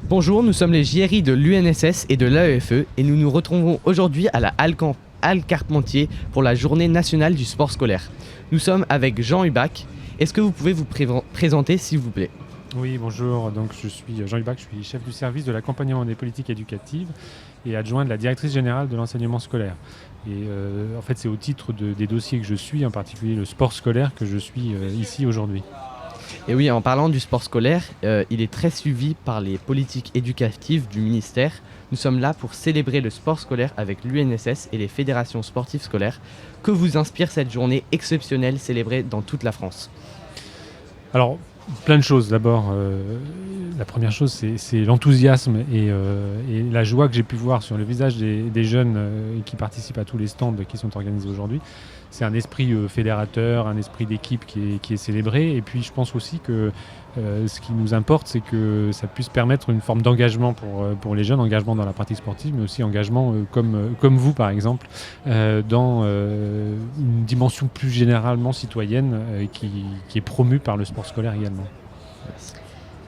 Bonjour, nous sommes les JRI de l'UNSS et de l'AEFE et nous nous retrouvons aujourd'hui à la Halle Carpentier pour la journée nationale du sport scolaire. Nous sommes avec Jean Hubac. Est-ce que vous pouvez vous présenter s'il vous plaît ? Oui, bonjour. Donc, je suis Jean Hubac, je suis chef du service de l'accompagnement des politiques éducatives et adjoint de la directrice générale de l'enseignement scolaire. Et en fait, c'est au titre des dossiers que je suis, en particulier le sport scolaire, que je suis ici aujourd'hui. Et oui, en parlant du sport scolaire, il est très suivi par les politiques éducatives du ministère. Nous sommes là pour célébrer le sport scolaire avec l'UNSS et les fédérations sportives scolaires. Que vous inspire cette journée exceptionnelle célébrée dans toute la France ? Alors, plein de choses. D'abord, la première chose, c'est l'enthousiasme et la joie que j'ai pu voir sur le visage des jeunes qui participent à tous les stands qui sont organisés aujourd'hui. C'est un esprit fédérateur, un esprit d'équipe qui est célébré. Et puis, je pense aussi que ce qui nous importe, c'est que ça puisse permettre une forme d'engagement pour les jeunes, engagement dans la pratique sportive, mais aussi engagement comme vous, par exemple, dans une dimension plus généralement citoyenne qui est promue par le sport scolaire également.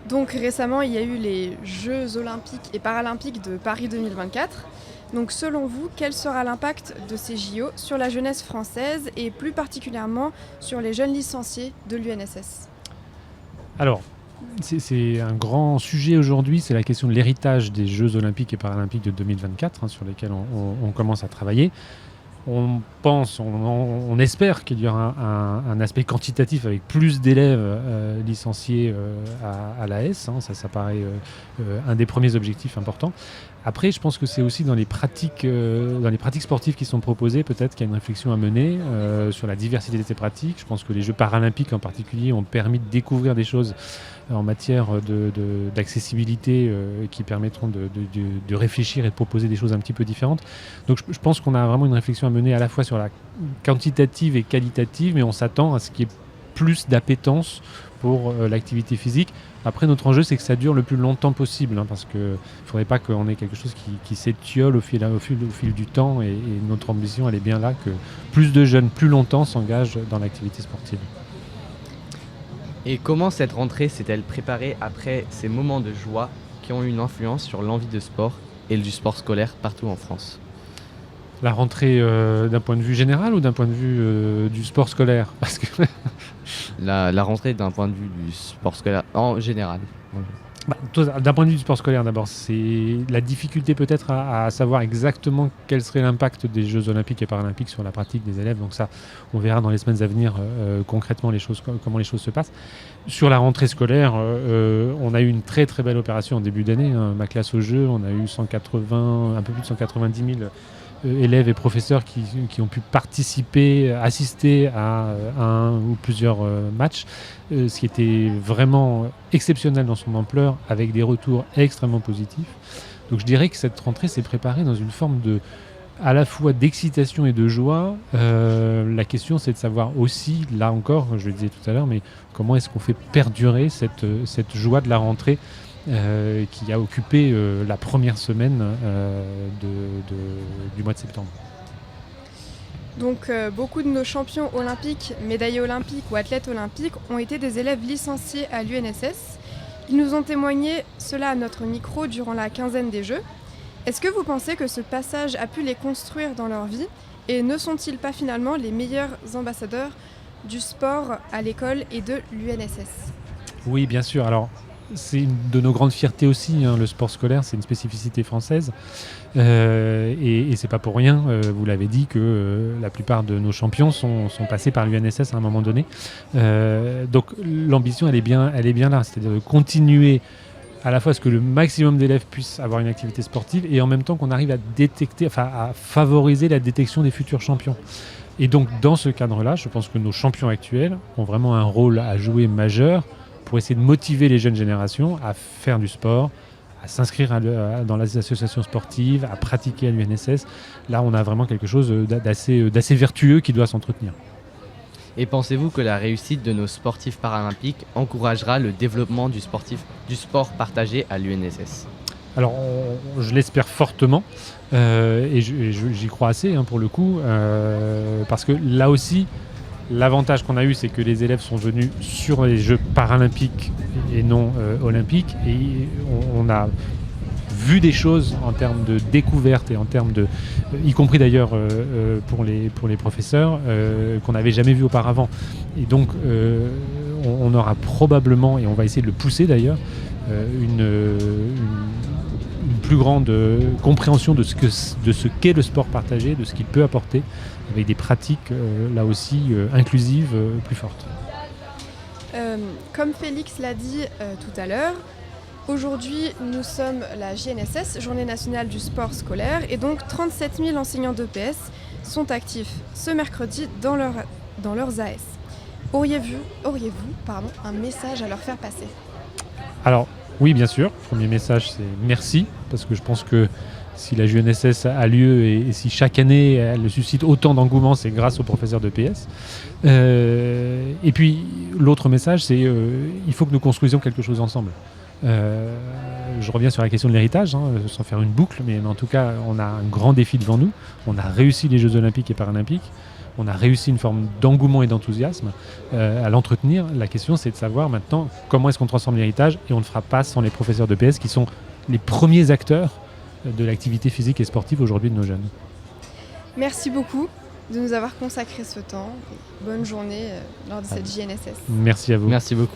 Donc récemment, il y a eu les Jeux olympiques et paralympiques de Paris 2024. Donc selon vous, quel sera l'impact de ces JO sur la jeunesse française et plus particulièrement sur les jeunes licenciés de l'UNSS ? Alors, c'est un grand sujet aujourd'hui, c'est la question de l'héritage des Jeux olympiques et paralympiques de 2024, sur lesquels on commence à travailler. On pense, on espère qu'il y aura un aspect quantitatif avec plus d'élèves licenciés à l'AS. Ça paraît un des premiers objectifs importants. Après, je pense que c'est aussi dans les pratiques sportives qui sont proposées, peut-être qu'il y a une réflexion à mener sur la diversité de ces pratiques. Je pense que les Jeux paralympiques en particulier ont permis de découvrir des choses en matière d'accessibilité qui permettront de réfléchir et de proposer des choses un petit peu différentes. Donc je pense qu'on a vraiment une réflexion à mener à la fois sur la quantitative et qualitative, mais on s'attend à ce qu'il y ait plus d'appétence pour l'activité physique. Après, notre enjeu, c'est que ça dure le plus longtemps possible, parce qu'il ne faudrait pas qu'on ait quelque chose qui s'étiole au fil du temps. Et notre ambition, elle est bien là, que plus de jeunes, plus longtemps, s'engagent dans l'activité sportive. Et comment cette rentrée s'est-elle préparée après ces moments de joie qui ont eu une influence sur l'envie de sport et du sport scolaire partout en France ? La rentrée d'un point de vue général ou d'un point de vue du sport scolaire ? Parce que la rentrée d'un point de vue du sport scolaire en général. D'un point de vue du sport scolaire d'abord, c'est la difficulté peut-être à savoir exactement quel serait l'impact des Jeux olympiques et paralympiques sur la pratique des élèves. Donc ça, on verra dans les semaines à venir concrètement comment les choses se passent. Sur la rentrée scolaire, on a eu une très très belle opération en début d'année. Ma classe au jeu, on a eu un peu plus de 190 000 élèves et professeurs qui ont pu assister à un ou plusieurs matchs, ce qui était vraiment exceptionnel dans son ampleur, avec des retours extrêmement positifs. Donc je dirais que cette rentrée s'est préparée dans une forme à la fois d'excitation et de joie. La question, c'est de savoir aussi, là encore, je le disais tout à l'heure, mais comment est-ce qu'on fait perdurer cette joie de la rentrée qui a occupé la première semaine du mois de septembre. Donc beaucoup de nos champions olympiques, médaillés olympiques ou athlètes olympiques ont été des élèves licenciés à l'UNSS. Ils nous ont témoigné cela à notre micro durant la quinzaine des Jeux. Est-ce que vous pensez que ce passage a pu les construire dans leur vie et ne sont-ils pas finalement les meilleurs ambassadeurs du sport à l'école et de l'UNSS ? Oui, bien sûr. Alors, c'est une de nos grandes fiertés aussi, le sport scolaire, c'est une spécificité française et c'est pas pour rien, vous l'avez dit, que la plupart de nos champions sont passés par l'UNSS à un moment donné. Donc l'ambition, elle est bien là, c'est-à-dire de continuer à la fois ce que le maximum d'élèves puissent avoir une activité sportive et en même temps qu'on arrive à favoriser la détection des futurs champions. Et donc dans ce cadre-là, je pense que nos champions actuels ont vraiment un rôle à jouer majeur pour essayer de motiver les jeunes générations à faire du sport, à s'inscrire dans les associations sportives, à pratiquer à l'UNSS. Là, on a vraiment quelque chose d'assez vertueux qui doit s'entretenir. Et pensez-vous que la réussite de nos sportifs paralympiques encouragera le développement du sport partagé à l'UNSS ? Alors, je l'espère fortement et j'y crois assez pour le coup, parce que là aussi, L'avantage qu'on a eu, c'est que les élèves sont venus sur les Jeux paralympiques et non olympiques, et on a vu des choses en termes de découverte et en termes de, y compris d'ailleurs pour les professeurs, qu'on n'avait jamais vu auparavant. Et donc on aura probablement, et on va essayer de le pousser d'ailleurs, une plus grande compréhension de ce qu'est le sport partagé, de ce qu'il peut apporter, avec des pratiques là aussi inclusives plus fortes. Comme Félix l'a dit tout à l'heure, aujourd'hui nous sommes la JNSS, Journée nationale du sport scolaire, et donc 37 000 enseignants d'EPS sont actifs ce mercredi dans leurs AS. Auriez-vous un message à leur faire passer ? Alors, oui, bien sûr. Premier message, c'est merci, parce que je pense que si la JNSS a lieu et si chaque année elle suscite autant d'engouement, c'est grâce aux professeurs d'EPS. Et puis, l'autre message, c'est il faut que nous construisions quelque chose ensemble. Je reviens sur la question de l'héritage, sans faire une boucle, mais en tout cas, on a un grand défi devant nous. On a réussi les Jeux olympiques et paralympiques. On a réussi une forme d'engouement et d'enthousiasme à l'entretenir. La question, c'est de savoir maintenant comment est-ce qu'on transforme l'héritage, et on ne fera pas sans les professeurs d'EPS qui sont les premiers acteurs de l'activité physique et sportive aujourd'hui de nos jeunes. Merci beaucoup de nous avoir consacré ce temps. Bonne journée lors de cette JNSS. Merci à vous. Merci beaucoup.